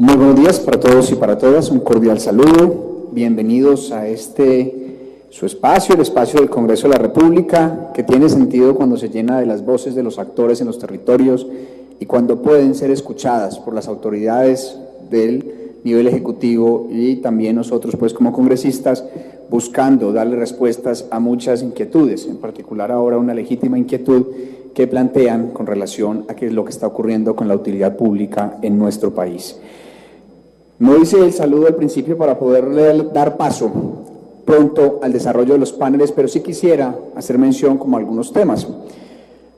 Muy buenos días para todos y para todas, un cordial saludo. Bienvenidos a su espacio, el espacio del Congreso de la República, que tiene sentido cuando se llena de las voces de los actores en los territorios y cuando pueden ser escuchadas por las autoridades del nivel ejecutivo y también nosotros, pues, como congresistas, buscando darle respuestas a muchas inquietudes, en particular ahora una legítima inquietud que plantean con relación a qué es lo que está ocurriendo con la utilidad pública en nuestro país. No hice el saludo al principio para poderle dar paso pronto al desarrollo de los paneles, pero sí quisiera hacer mención como a algunos temas.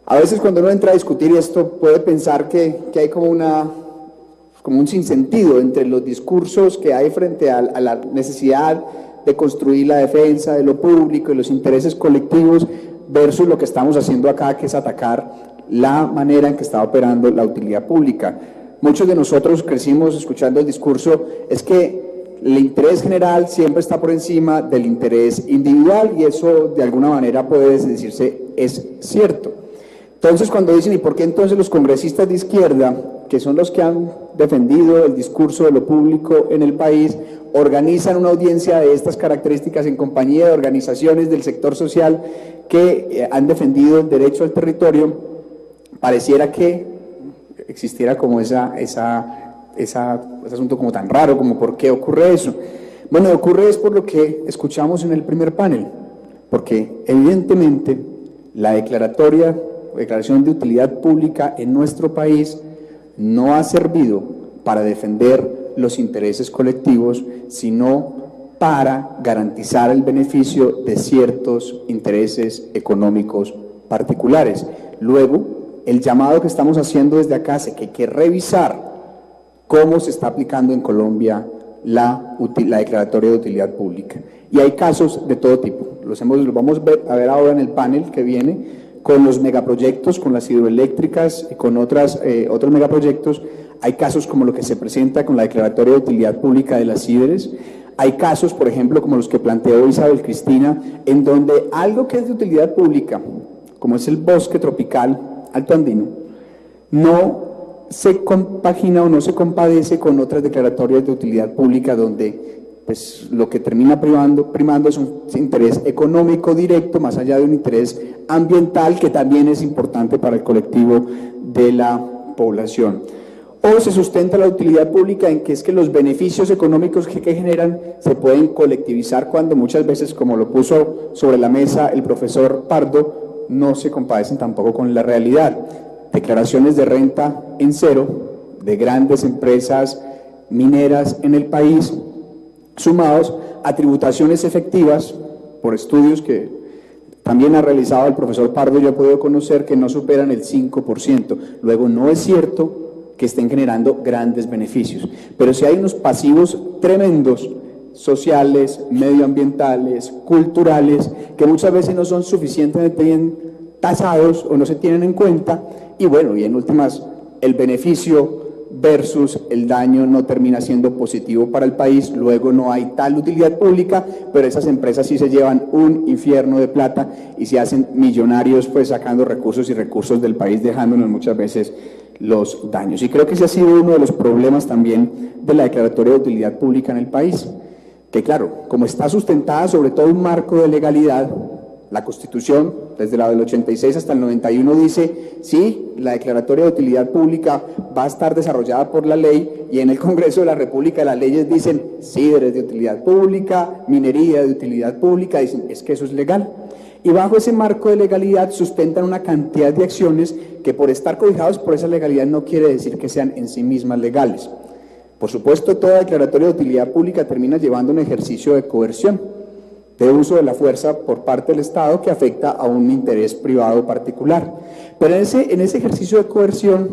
A veces cuando uno entra a discutir esto puede pensar que hay como un sinsentido entre los discursos que hay frente a la necesidad de construir la defensa de lo público y los intereses colectivos versus lo que estamos haciendo acá, que es atacar la manera en que está operando la utilidad pública. Muchos de nosotros crecimos escuchando el discurso, es que el interés general siempre está por encima del interés individual y eso de alguna manera puede decirse es cierto. Entonces cuando dicen, ¿y por qué entonces los congresistas de izquierda, que son los que han defendido el discurso de lo público en el país, organizan una audiencia de estas características en compañía de organizaciones del sector social que han defendido el derecho al territorio? Pareciera que existiera como ese asunto como tan raro, como ¿por qué ocurre eso? Bueno, ocurre es por lo que escuchamos en el primer panel, porque evidentemente la declaración de utilidad pública en nuestro país no ha servido para defender los intereses colectivos, sino para garantizar el beneficio de ciertos intereses económicos particulares. Luego, el llamado que estamos haciendo desde acá es que hay que revisar cómo se está aplicando en Colombia la declaratoria de utilidad pública. Y hay casos de todo tipo. Los vamos a ver ahora en el panel que viene, con los megaproyectos, con las hidroeléctricas y con otros megaproyectos. Hay casos como lo que se presenta con la declaratoria de utilidad pública de las Ciberes. Hay casos, por ejemplo, como los que planteó Isabel Cristina, en donde algo que es de utilidad pública, como es el bosque tropical alto andino, no se compagina o no se compadece con otras declaratorias de utilidad pública donde pues lo que termina primando es un interés económico directo más allá de un interés ambiental que también es importante para el colectivo de la población. O se sustenta la utilidad pública en que es que los beneficios económicos que generan se pueden colectivizar cuando muchas veces, como lo puso sobre la mesa el profesor Pardo, no se compadecen tampoco con la realidad. Declaraciones de renta en cero de grandes empresas mineras en el país, sumados a tributaciones efectivas por estudios que también ha realizado el profesor Pardo, yo he podido conocer que no superan el 5%. Luego, no es cierto que estén generando grandes beneficios, pero sí hay unos pasivos tremendos, sociales, medioambientales, culturales, que muchas veces no son suficientemente bien tasados o no se tienen en cuenta, y bueno, y en últimas, el beneficio versus el daño no termina siendo positivo para el país. Luego no hay tal utilidad pública, pero esas empresas sí se llevan un infierno de plata y se hacen millonarios pues sacando recursos y recursos del país, dejándonos muchas veces los daños. Y creo que ese ha sido uno de los problemas también de la declaratoria de utilidad pública en el país, que claro, como está sustentada sobre todo un marco de legalidad, la Constitución, desde la del 86 hasta el 91, dice, sí, la declaratoria de utilidad pública va a estar desarrollada por la ley, y en el Congreso de la República las leyes dicen, ciberes de utilidad pública, minería de utilidad pública, dicen, es que eso es legal. Y bajo ese marco de legalidad sustentan una cantidad de acciones que por estar cobijados por esa legalidad no quiere decir que sean en sí mismas legales. Por supuesto, toda declaratoria de utilidad pública termina llevando un ejercicio de coerción, de uso de la fuerza por parte del Estado que afecta a un interés privado particular. Pero en ese ejercicio de coerción,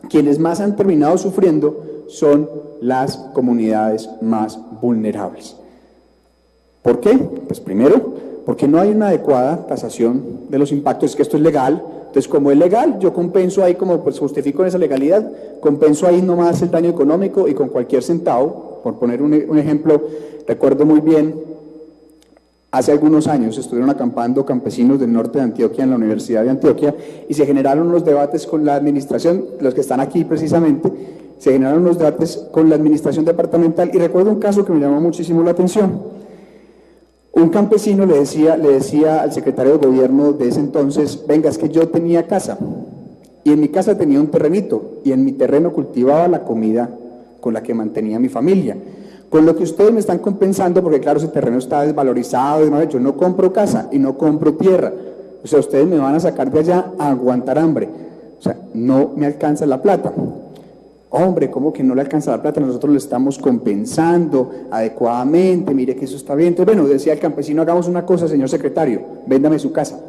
quienes más han terminado sufriendo son las comunidades más vulnerables. ¿Por qué? Pues primero, porque no hay una adecuada tasación de los impactos, es que esto es legal. Entonces, como es legal, yo compenso ahí, como pues justifico en esa legalidad, compenso ahí nomás el daño económico y con cualquier centavo. Por poner un ejemplo, recuerdo muy bien, hace algunos años estuvieron acampando campesinos del norte de Antioquia en la Universidad de Antioquia y se generaron unos debates con la administración, los que están aquí precisamente, se generaron los debates con la administración departamental y recuerdo un caso que me llamó muchísimo la atención. Un campesino le decía al secretario de gobierno de ese entonces, venga, es que yo tenía casa y en mi casa tenía un terrenito y en mi terreno cultivaba la comida con la que mantenía a mi familia. Con lo que ustedes me están compensando, porque claro, ese terreno está desvalorizado, yo no compro casa y no compro tierra, o sea, ustedes me van a sacar de allá a aguantar hambre, o sea, no me alcanza la plata. Hombre, ¿cómo que no le alcanza la plata? Nosotros le estamos compensando adecuadamente, mire que eso está bien. Entonces, bueno, decía el campesino, hagamos una cosa, señor secretario, véndame su casa.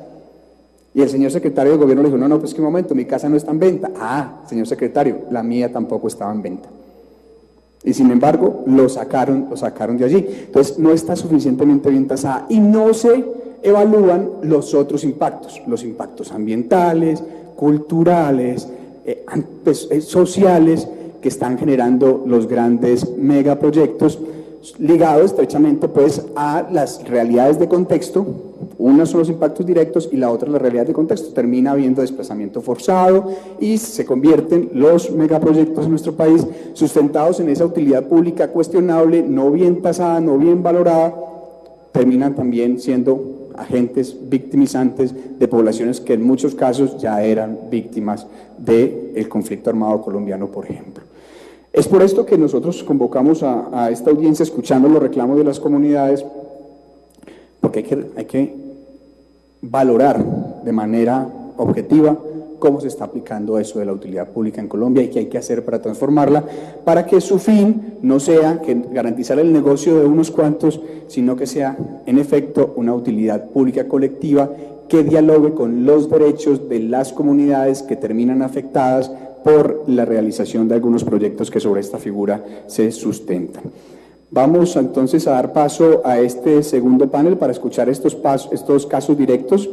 Y el señor secretario de gobierno le dijo, no, pues qué momento, mi casa no está en venta. Ah, señor secretario, la mía tampoco estaba en venta. Y sin embargo, lo sacaron de allí. Entonces, no está suficientemente bien tasada y no se evalúan los otros impactos, los impactos ambientales, culturales, sociales que están generando los grandes megaproyectos ligados estrechamente pues a las realidades de contexto. Una son los impactos directos y la otra la realidad de contexto. Termina habiendo desplazamiento forzado y se convierten los megaproyectos en nuestro país sustentados en esa utilidad pública cuestionable, no bien tasada, no bien valorada, terminan también siendo agentes victimizantes de poblaciones que en muchos casos ya eran víctimas del conflicto armado colombiano, por ejemplo. Es por esto que nosotros convocamos a esta audiencia escuchando los reclamos de las comunidades, porque hay que valorar de manera objetiva cómo se está aplicando eso de la utilidad pública en Colombia y qué hay que hacer para transformarla, para que su fin no sea que garantizar el negocio de unos cuantos, sino que sea, en efecto, una utilidad pública colectiva que dialogue con los derechos de las comunidades que terminan afectadas por la realización de algunos proyectos que sobre esta figura se sustentan. Vamos entonces a dar paso a este segundo panel para escuchar estos casos directos.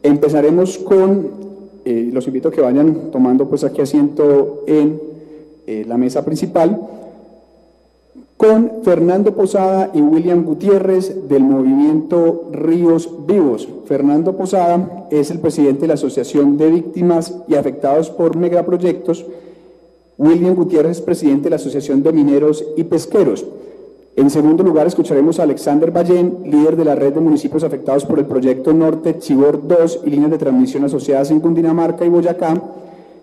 Empezaremos con... los invito a que vayan tomando pues aquí asiento en la mesa principal con Fernando Posada y William Gutiérrez del movimiento Ríos Vivos. Fernando Posada es el presidente de la Asociación de Víctimas y Afectados por Megaproyectos. William Gutiérrez es presidente de la Asociación de Mineros y Pesqueros. En segundo lugar, escucharemos a Alexander Ballén, líder de la red de municipios afectados por el proyecto Norte Chivor 2 y líneas de transmisión asociadas en Cundinamarca y Boyacá.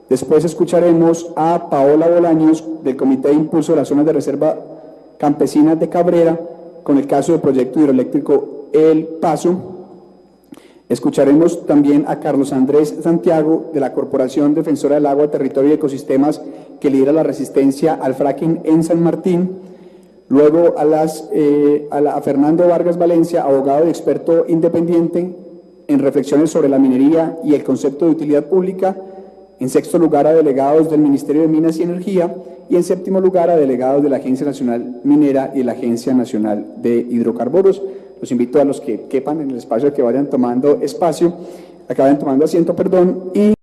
Después escucharemos a Paola Bolaños, del Comité de Impulso de las Zonas de Reserva Campesinas de Cabrera, con el caso del proyecto hidroeléctrico El Paso. Escucharemos también a Carlos Andrés Santiago, de la Corporación Defensora del Agua, Territorio y Ecosistemas, que lidera la resistencia al fracking en San Martín. Luego a Fernando Vargas Valencia, abogado y experto independiente en reflexiones sobre la minería y el concepto de utilidad pública. En sexto lugar, a delegados del Ministerio de Minas y Energía. Y en séptimo lugar, a delegados de la Agencia Nacional Minera y de la Agencia Nacional de Hidrocarburos. Los invito a los que quepan en el espacio a que vayan tomando asiento, y